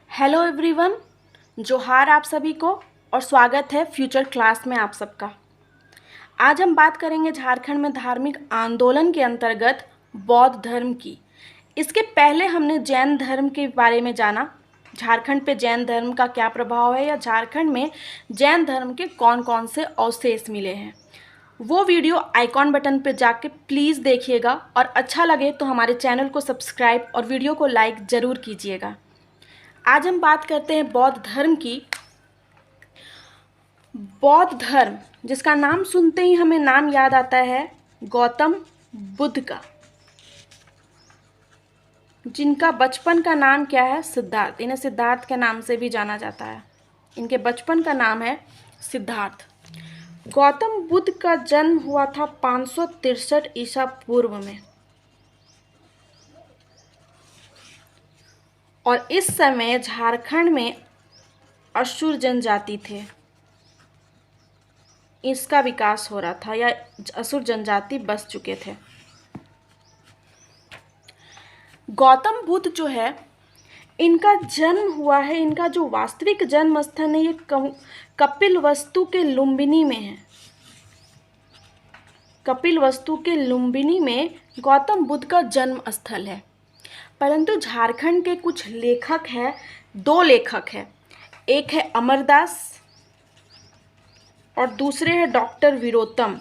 Hello everyone, जोहार आप सभी को और स्वागत है फ्यूचर क्लास में आप सबका। आज हम बात करेंगे झारखंड में धार्मिक आंदोलन के अंतर्गत बौद्ध धर्म की। इसके पहले हमने जैन धर्म के बारे में जाना, झारखंड पे जैन धर्म का क्या प्रभाव है या झारखंड में जैन धर्म के कौन कौन से अवशेष मिले हैं। वो वीडियो आइकॉन बटन पे जाके प्लीज़ देखिएगा और अच्छा लगे तो हमारे चैनल को सब्सक्राइब और वीडियो को लाइक ज़रूर कीजिएगा। आज हम बात करते हैं बौद्ध धर्म की। बौद्ध धर्म जिसका नाम सुनते ही हमें नाम याद आता है गौतम बुद्ध का, जिनका बचपन का नाम क्या है? सिद्धार्थ। इन्हें सिद्धार्थ के नाम से भी जाना जाता है। इनके बचपन का नाम है सिद्धार्थ। गौतम बुद्ध का जन्म हुआ था 563 ईसा पूर्व में और इस समय झारखंड में असुर जनजाति थे, इसका विकास हो रहा था या असुर जनजाति बस चुके थे। गौतम बुद्ध जो है, इनका जन्म हुआ है, इनका जो वास्तविक जन्म स्थान है ये कपिलवस्तु के लुम्बिनी में है। कपिलवस्तु के लुम्बिनी में गौतम बुद्ध का जन्म स्थल है। परंतु झारखंड के कुछ लेखक हैं, दो लेखक हैं, एक है अमरदास और दूसरे हैं डॉक्टर वीरोत्तम।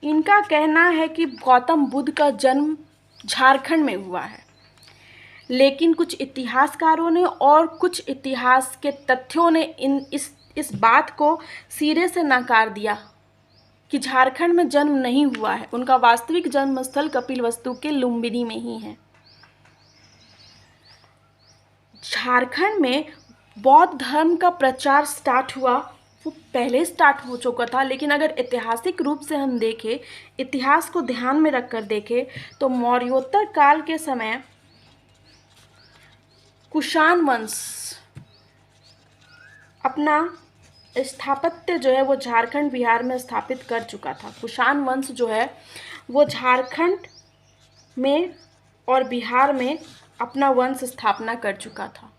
इनका कहना है कि गौतम बुद्ध का जन्म झारखंड में हुआ है, लेकिन कुछ इतिहासकारों ने और कुछ इतिहास के तथ्यों ने इस बात को सिरे से नकार दिया कि झारखंड में जन्म नहीं हुआ है। उनका वास्तविक जन्म स्थल कपिलवस्तु के लुम्बिनी में ही है। झारखंड में बौद्ध धर्म का प्रचार स्टार्ट हुआ, वो पहले स्टार्ट हो चुका था, लेकिन अगर ऐतिहासिक रूप से हम देखें, इतिहास को ध्यान में रखकर देखें तो मौर्योत्तर काल के समय कुषाण वंश अपना स्थापत्य जो है वो झारखंड बिहार में स्थापित कर चुका था। कुषाण वंश जो है वो झारखंड में और बिहार में अपना वंश स्थापना कर चुका था।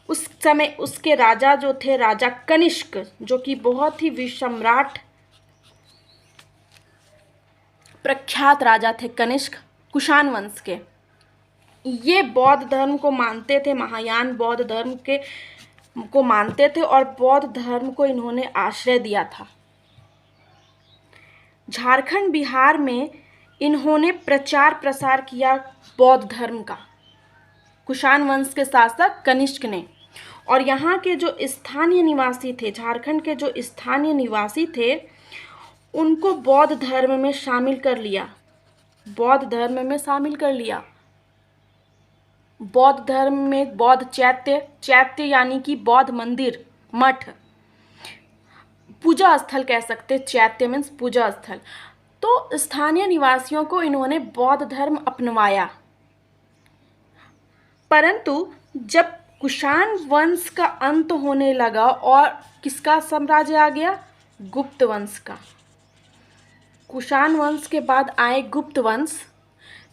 उस समय उसके राजा जो थे, राजा कनिष्क, जो कि बहुत ही विसम्राट प्रख्यात राजा थे कनिष्क, कुषाण वंश के। ये बौद्ध धर्म को मानते थे, महायान बौद्ध धर्म को मानते थे और बौद्ध धर्म को इन्होंने आश्रय दिया था। झारखंड बिहार में इन्होंने प्रचार प्रसार किया बौद्ध धर्म का, कुषाण वंश के शासक कनिष्क ने। और यहाँ के जो स्थानीय निवासी थे, झारखंड के जो स्थानीय निवासी थे, उनको बौद्ध धर्म में शामिल कर लिया। बौद्ध धर्म में शामिल कर लिया। बौद्ध धर्म में बौद्ध चैत्य यानी कि बौद्ध मंदिर, मठ, पूजा स्थल कह सकते, चैत्य मीन्स पूजा स्थल। तो स्थानीय निवासियों को इन्होंने बौद्ध धर्म अपनवाया। परंतु जब कुषाण वंश का अंत होने लगा और किसका साम्राज्य आ गया? गुप्त वंश का। कुषाण वंश के बाद आए गुप्त वंश।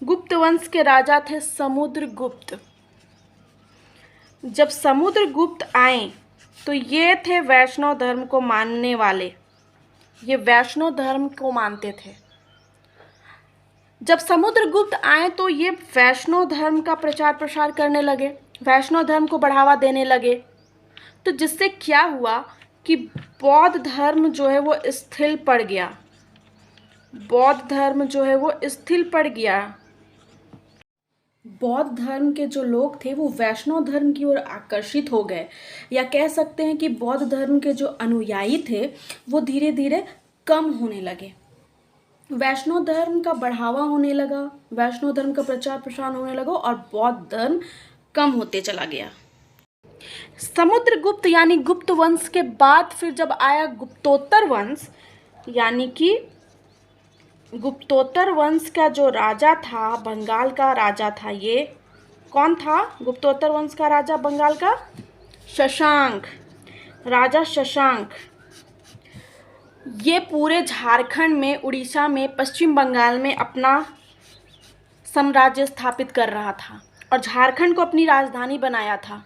गुप्त वंश के राजा थे समुद्रगुप्त। जब समुद्रगुप्त आए तो ये थे वैष्णव धर्म को मानने वाले, ये वैष्णव धर्म को मानते थे। जब समुद्रगुप्त आए तो ये वैष्णव धर्म का प्रचार प्रसार करने लगे, वैष्णव धर्म को बढ़ावा देने लगे। तो जिससे क्या हुआ कि बौद्ध धर्म जो है वो स्थिर पड़ गया। बौद्ध धर्म जो है वो स्थिर पड़ गया। बौद्ध धर्म के जो लोग थे वो वैष्णव धर्म की ओर आकर्षित हो गए, या कह सकते हैं कि बौद्ध धर्म के जो अनुयायी थे वो धीरे धीरे कम होने लगे। वैष्णव धर्म का बढ़ावा होने लगा, वैष्णव धर्म का प्रचार प्रसार होने लगा और बौद्ध धर्म कम होते चला गया। समुद्रगुप्त यानी गुप्त वंश के बाद फिर जब आया गुप्तोत्तर वंश, यानी कि गुप्तोत्तर वंश का जो राजा था, बंगाल का राजा था, ये कौन था? गुप्तोत्तर वंश का राजा बंगाल का शशांक, राजा शशांक। ये पूरे झारखंड में, उड़ीसा में, पश्चिम बंगाल में अपना साम्राज्य स्थापित कर रहा था। और झारखंड को अपनी राजधानी बनाया था।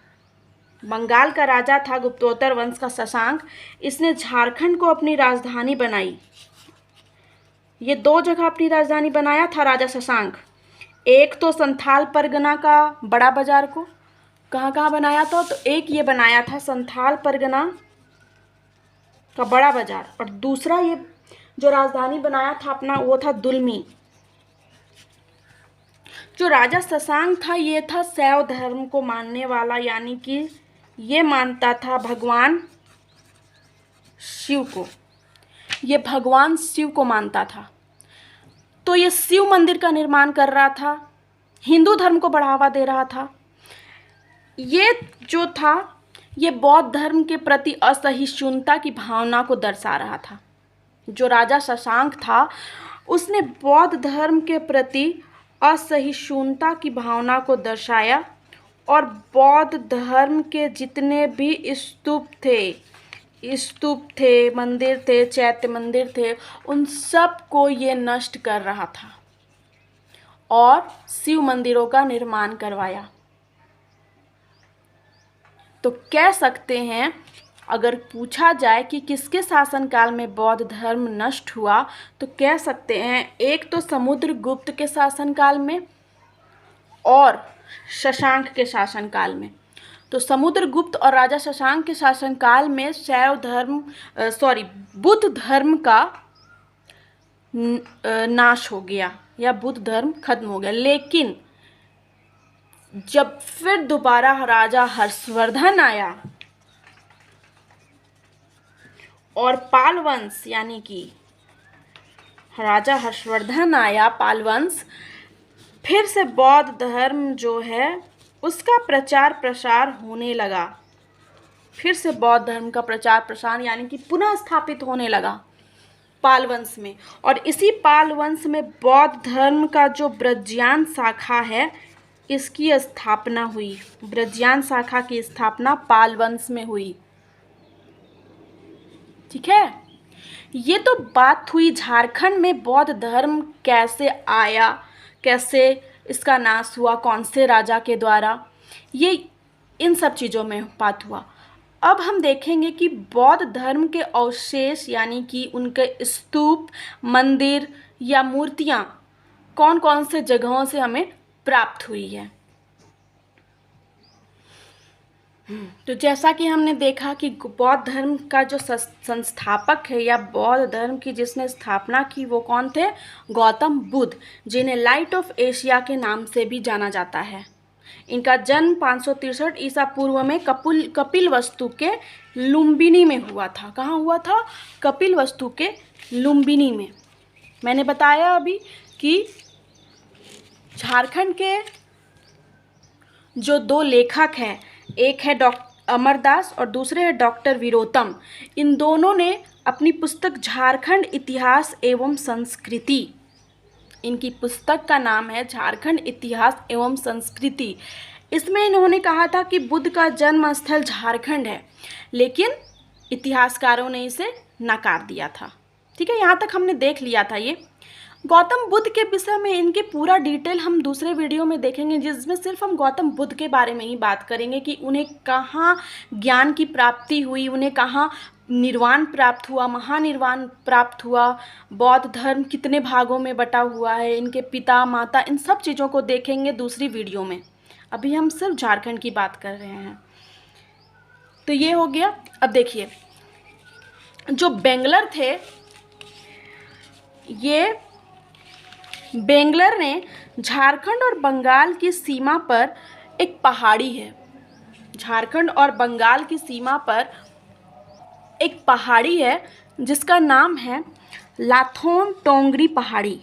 बंगाल का राजा था गुप्तोत्तर वंश का शशांक, इसने झारखंड को अपनी राजधानी बनाई। ये 2 जगह अपनी राजधानी बनाया था राजा शशांक। एक तो संथाल परगना का बड़ा बाजार को कहाँ कहाँ बनाया था, तो एक ये बनाया था संथाल परगना का बड़ा बाजार, और दूसरा ये जो राजधानी बनाया था अपना वो था दुलमी। जो राजा शशांक था ये था शैव धर्म को मानने वाला, यानी कि ये मानता था भगवान शिव को, ये भगवान शिव को मानता था। तो ये शिव मंदिर का निर्माण कर रहा था, हिंदू धर्म को बढ़ावा दे रहा था। ये जो था ये बौद्ध धर्म के प्रति असहिष्णुता की भावना को दर्शा रहा था। जो राजा शशांक था उसने बौद्ध धर्म के प्रति असहिष्णुता की भावना को दर्शाया, और बौद्ध धर्म के जितने भी स्तूप थे, मंदिर थे, चैत्य मंदिर थे, उन सब को ये नष्ट कर रहा था और शिव मंदिरों का निर्माण करवाया। तो कह सकते हैं, अगर पूछा जाए कि किसके शासनकाल में बौद्ध धर्म नष्ट हुआ, तो कह सकते हैं एक तो समुद्रगुप्त के शासनकाल में और शशांक के शासनकाल में। तो समुद्रगुप्त और राजा शशांक के शासनकाल में बुद्ध धर्म का नाश हो गया या बुद्ध धर्म खत्म हो गया। लेकिन जब फिर दोबारा राजा हर्षवर्धन आया और पाल वंश, यानी कि राजा हर्षवर्धन आया, पाल वंश, फिर से बौद्ध धर्म जो है उसका प्रचार प्रसार होने लगा। फिर से बौद्ध धर्म का प्रचार प्रसार यानी कि पुनः स्थापित होने लगा पाल वंश में। और इसी पाल वंश में बौद्ध धर्म का जो ब्रज्यान शाखा है इसकी स्थापना हुई। ब्रज्यान शाखा की स्थापना पाल वंश में हुई। ठीक है, ये तो बात हुई झारखंड में बौद्ध धर्म कैसे आया, कैसे इसका नाश हुआ, कौन से राजा के द्वारा, ये इन सब चीज़ों में बात हुआ। अब हम देखेंगे कि बौद्ध धर्म के अवशेष यानी कि उनके स्तूप, मंदिर या मूर्तियाँ कौन कौन से जगहों से हमें प्राप्त हुई है। तो जैसा कि हमने देखा कि बौद्ध धर्म का जो संस्थापक है या बौद्ध धर्म की जिसने स्थापना की वो कौन थे? गौतम बुद्ध, जिन्हें लाइट ऑफ एशिया के नाम से भी जाना जाता है। इनका जन्म 563 ईसा पूर्व में कपिलवस्तु के लुम्बिनी में हुआ था। कहाँ हुआ था? कपिलवस्तु के लुम्बिनी में। मैंने बताया अभी कि झारखंड के जो 2 लेखक हैं, एक है डॉक्टर अमरदास और दूसरे है डॉक्टर वीरोत्तम। इन दोनों ने अपनी पुस्तक झारखंड इतिहास एवं संस्कृति, इनकी पुस्तक का नाम है झारखंड इतिहास एवं संस्कृति, इसमें इन्होंने कहा था कि बुद्ध का जन्म स्थल झारखंड है, लेकिन इतिहासकारों ने इसे नकार दिया था। ठीक है, यहाँ तक हमने देख लिया था। ये गौतम बुद्ध के विषय में इनके पूरा डिटेल हम दूसरे वीडियो में देखेंगे, जिसमें सिर्फ हम गौतम बुद्ध के बारे में ही बात करेंगे कि उन्हें कहाँ ज्ञान की प्राप्ति हुई, उन्हें कहाँ निर्वाण प्राप्त हुआ, महानिर्वाण प्राप्त हुआ, बौद्ध धर्म कितने भागों में बटा हुआ है, इनके पिता माता, इन सब चीज़ों को देखेंगे दूसरी वीडियो में। अभी हम सिर्फ झारखंड की बात कर रहे हैं। तो ये हो गया। अब देखिए, जो बेंगलर थे, ये बेंगलर ने झारखंड और बंगाल की सीमा पर एक पहाड़ी है। झारखंड और बंगाल की सीमा पर एक पहाड़ी है जिसका नाम है लाथोन टोंगरी पहाड़ी।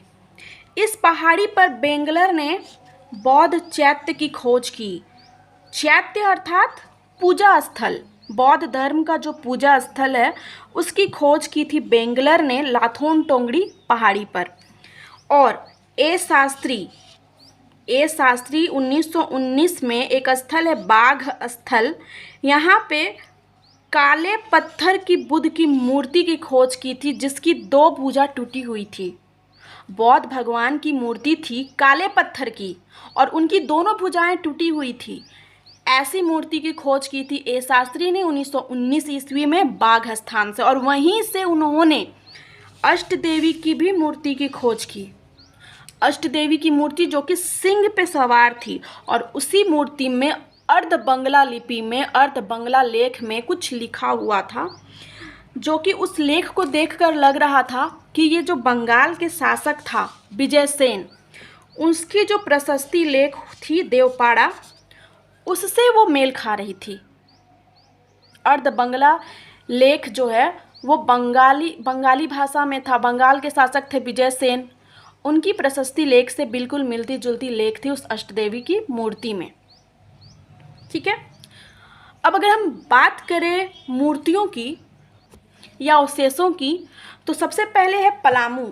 इस पहाड़ी पर बेंगलर ने बौद्ध चैत्य की खोज की। चैत्य अर्थात पूजा स्थल, बौद्ध धर्म का जो पूजा स्थल है उसकी खोज की थी बेंगलर ने लाथोन टोंगरी पहाड़ी पर। और ए शास्त्री 1919 में एक स्थल है बाघ स्थल, यहाँ पे काले पत्थर की बुद्ध की मूर्ति की खोज की थी जिसकी 2 भुजा टूटी हुई थी। बौद्ध भगवान की मूर्ति थी काले पत्थर की और उनकी दोनों भुजाएं टूटी हुई थी। ऐसी मूर्ति की खोज की थी ए शास्त्री ने 1919 ईस्वी में बाघ स्थान से, और वहीं से उन्होंने अष्ट देवी की भी मूर्ति की खोज की। अष्ट देवी की मूर्ति जो कि सिंह पे सवार थी, और उसी मूर्ति में अर्ध बंगला लिपि में, अर्ध बंगला लेख में कुछ लिखा हुआ था, जो कि उस लेख को देखकर लग रहा था कि ये जो बंगाल के शासक था विजयसेन, उसकी जो प्रशस्ति लेख थी देवपाड़ा, उससे वो मेल खा रही थी। अर्ध बंगला लेख जो है वो बंगाली भाषा में था। बंगाल के शासक थे विजयसेन, उनकी प्रशस्ति लेख से बिल्कुल मिलती जुलती लेख थी उस अष्टदेवी की मूर्ति में। ठीक है, अब अगर हम बात करें मूर्तियों की या अवशेषों की, तो सबसे पहले है पलामू।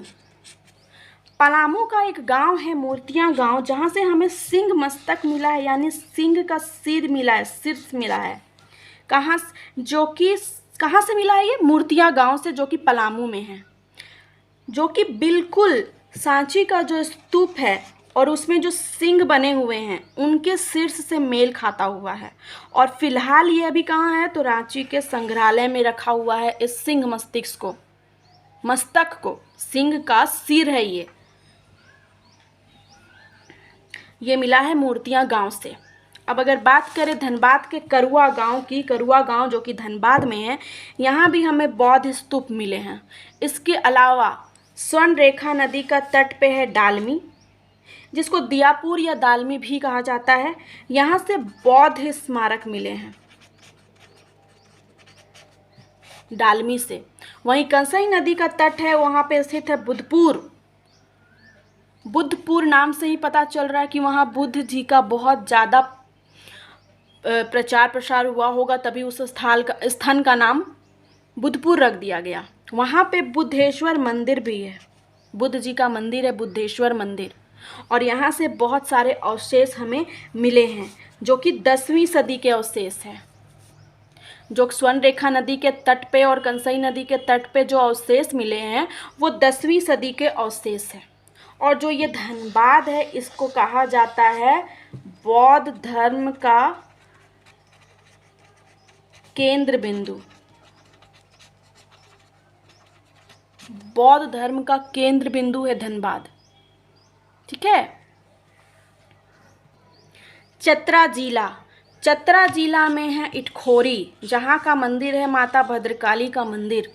पलामू का एक गांव है मूर्तियां गांव, जहां से हमें सिंह मस्तक मिला है, यानी सिंह का सिर मिला है, शीर्ष मिला है। कहाँ से मिला है? ये मूर्तियां गांव से, जो कि पलामू में है, जो कि बिल्कुल सांची का जो स्तूप है और उसमें जो सिंह बने हुए हैं उनके शीर्ष से मेल खाता हुआ है। और फिलहाल ये अभी कहाँ है? तो रांची के संग्रहालय में रखा हुआ है इस सिंह मस्तक को। सिंह का सिर है ये मिला है मूर्तियां गांव से। अब अगर बात करें धनबाद के करुआ गांव की, करुआ गांव जो कि धनबाद में है, यहाँ भी हमें बौद्ध स्तूप मिले हैं। इसके अलावा स्वर्ण रेखा नदी का तट पे है डालमी, जिसको दियापुर या दालमी भी कहा जाता है। यहाँ से बौद्ध स्मारक मिले हैं डालमी से। वहीं कंसई नदी का तट है, वहाँ पे स्थित है बुद्धपुर नाम से ही पता चल रहा है कि वहाँ बुद्ध जी का बहुत ज़्यादा प्रचार प्रसार हुआ होगा, तभी उस स्थान का नाम बुद्धपुर रख दिया गया। वहाँ पे बुद्धेश्वर मंदिर भी है, बुद्ध जी का मंदिर है बुद्धेश्वर मंदिर। और यहाँ से बहुत सारे अवशेष हमें मिले हैं, जो कि 10वीं सदी के अवशेष हैं। जो स्वर्ण रेखा नदी के तट पे और कंसई नदी के तट पे जो अवशेष मिले हैं वो 10वीं सदी के अवशेष हैं। और जो ये धनबाद है, इसको कहा जाता है बौद्ध धर्म का केंद्र बिंदु। बौद्ध धर्म का केंद्र बिंदु है धनबाद। ठीक है। चतरा जिला में है इटखोरी, जहाँ का मंदिर है माता भद्रकाली का मंदिर।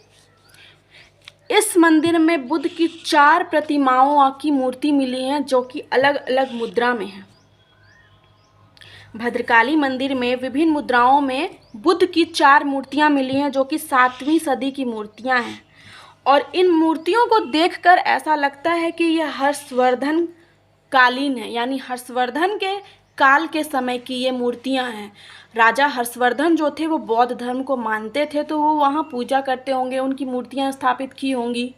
इस मंदिर में बुद्ध की 4 प्रतिमाओं की मूर्ति मिली है, जो कि अलग अलग मुद्रा में है। भद्रकाली मंदिर में विभिन्न मुद्राओं में बुद्ध की 4 मूर्तियां मिली हैं, जो कि 7वीं सदी की मूर्तियां हैं। और इन मूर्तियों को देखकर ऐसा लगता है कि यह हर्षवर्धन कालीन है, यानी हर्षवर्धन के काल के समय की ये मूर्तियां हैं। राजा हर्षवर्धन जो थे वो बौद्ध धर्म को मानते थे, तो वो वहाँ पूजा करते होंगे, उनकी मूर्तियां स्थापित की होंगी।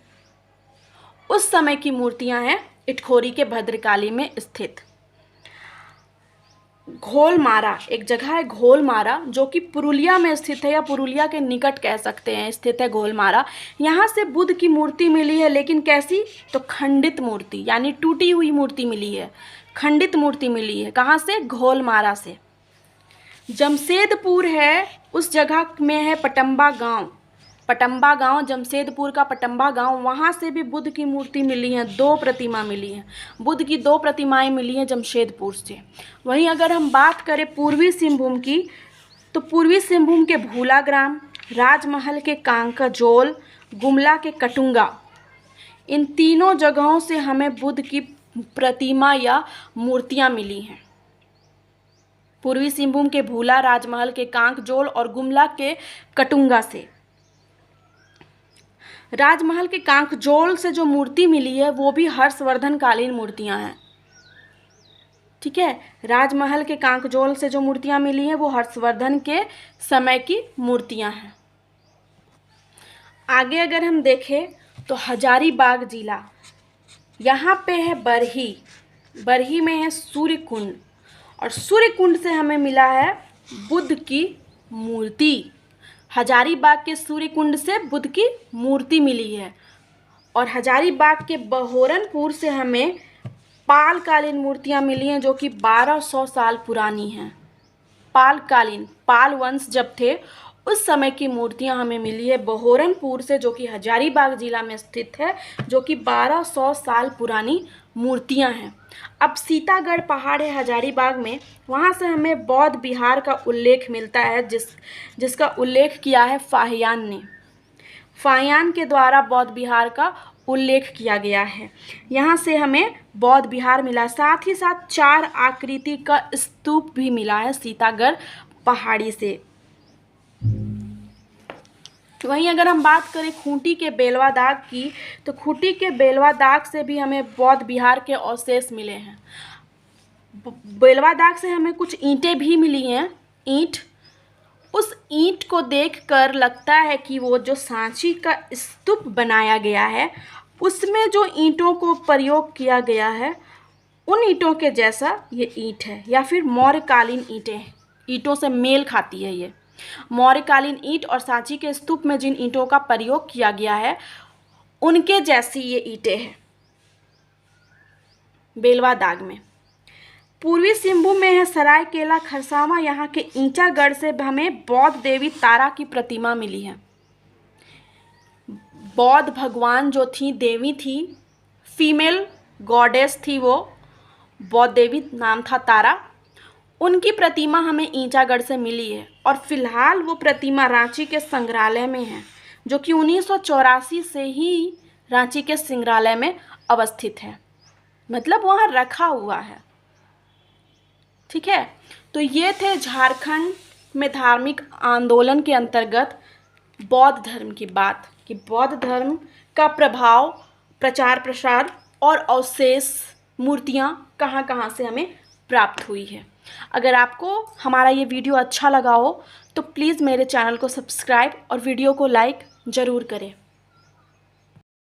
उस समय की मूर्तियां हैं इटखोरी के भद्रकाली में स्थित। घोलमारा, एक जगह है घोलमारा, जो कि पुरुलिया में स्थित है, या पुरुलिया के निकट कह सकते हैं स्थित है घोलमारा। यहाँ से बुद्ध की मूर्ति मिली है, लेकिन कैसी? तो खंडित मूर्ति, यानी टूटी हुई मूर्ति मिली है, खंडित मूर्ति मिली है। कहाँ से? घोलमारा से। जमशेदपुर है, उस जगह में है पटम्बा गांव, जमशेदपुर का पटम्बा गांव, वहाँ से भी बुद्ध की मूर्ति मिली है, 2 प्रतिमा मिली हैं, बुद्ध की 2 प्रतिमाएं मिली हैं जमशेदपुर से। वहीं अगर हम बात करें पूर्वी सिंहभूम की, तो पूर्वी सिंहभूम के भूलाग्राम, राजमहल के कांकाजोल, गुमला के कटुंगा, इन तीनों जगहों से हमें बुद्ध की प्रतिमा या मूर्तियाँ मिली हैं। पूर्वी सिंहभूम के भूला, राजमहल के कांकजोल और गुमला के कटुंगा से। राजमहल के कांकजोल से जो मूर्ति मिली है वो भी हर्षवर्धन कालीन मूर्तियां हैं। ठीक है, राजमहल के कांकजोल से जो मूर्तियां मिली हैं वो हर्षवर्धन के समय की मूर्तियां हैं। आगे अगर हम देखें तो हजारीबाग जिला, यहाँ पे है बरही में है सूर्य कुंड, और सूर्य कुंड से हमें मिला है बुद्ध की मूर्ति। हजारीबाग के सूर्य कुंड से बुद्ध की मूर्ति मिली है। और हजारीबाग के बहोरनपुर से हमें पालकालीन मूर्तियां मिली हैं जो कि 1200 साल पुरानी हैं। पालकालीन, पाल वंश जब थे उस समय की मूर्तियां हमें मिली है बहोरनपुर से, जो कि हजारीबाग जिला में स्थित है, जो कि 1200 साल पुरानी मूर्तियां हैं। अब सीतागढ़ पहाड़ है हजारीबाग में, वहाँ से हमें बौद्ध विहार का उल्लेख मिलता है जिसका उल्लेख किया है फाहियान ने। फाहियान के द्वारा बौद्ध विहार का उल्लेख किया गया है। यहाँ से हमें बौद्ध विहार मिला, साथ ही साथ 4 आकृति का स्तूप भी मिला है सीतागढ़ पहाड़ी से। वहीं अगर हम बात करें खूंटी के बेलवा दाग की, तो खूंटी के बेलवा दाग से भी हमें बौद्ध विहार के अवशेष मिले हैं। बेलवा दाग से हमें कुछ ईंटें भी मिली हैं, ईंट। उस ईंट को देखकर लगता है कि वो जो सांची का स्तूप बनाया गया है उसमें जो ईंटों को प्रयोग किया गया है उन ईंटों के जैसा ये ईंट है, या फिर मौर्यकालीन ईंटों से मेल खाती है। ये मौर्यकालीन ईंट और सांची के स्तूप में जिन ईंटों का प्रयोग किया गया है उनके जैसी ये ईंटें हैं बेलवा दाग में। पूर्वी सिंहभूम में है सरायकेला खरसावां, यहाँ के ईंचागढ़ से हमें बौद्ध देवी तारा की प्रतिमा मिली है। बौद्ध भगवान जो थी, देवी थी, फीमेल गॉडेस थी, वो बौद्ध देवी नाम था तारा। उनकी प्रतिमा हमें ईंचागढ़ से मिली है और फिलहाल वो प्रतिमा रांची के संग्रहालय में है, जो कि 1984 से ही रांची के संग्रहालय में अवस्थित है, मतलब वहाँ रखा हुआ है। ठीक है, तो ये थे झारखंड में धार्मिक आंदोलन के अंतर्गत बौद्ध धर्म की बात, कि बौद्ध धर्म का प्रभाव, प्रचार प्रसार और अवशेष मूर्तियाँ कहाँ कहाँ से हमें प्राप्त हुई है। अगर आपको हमारा ये वीडियो अच्छा लगा हो तो प्लीज़ मेरे चैनल को सब्सक्राइब और वीडियो को लाइक ज़रूर करें।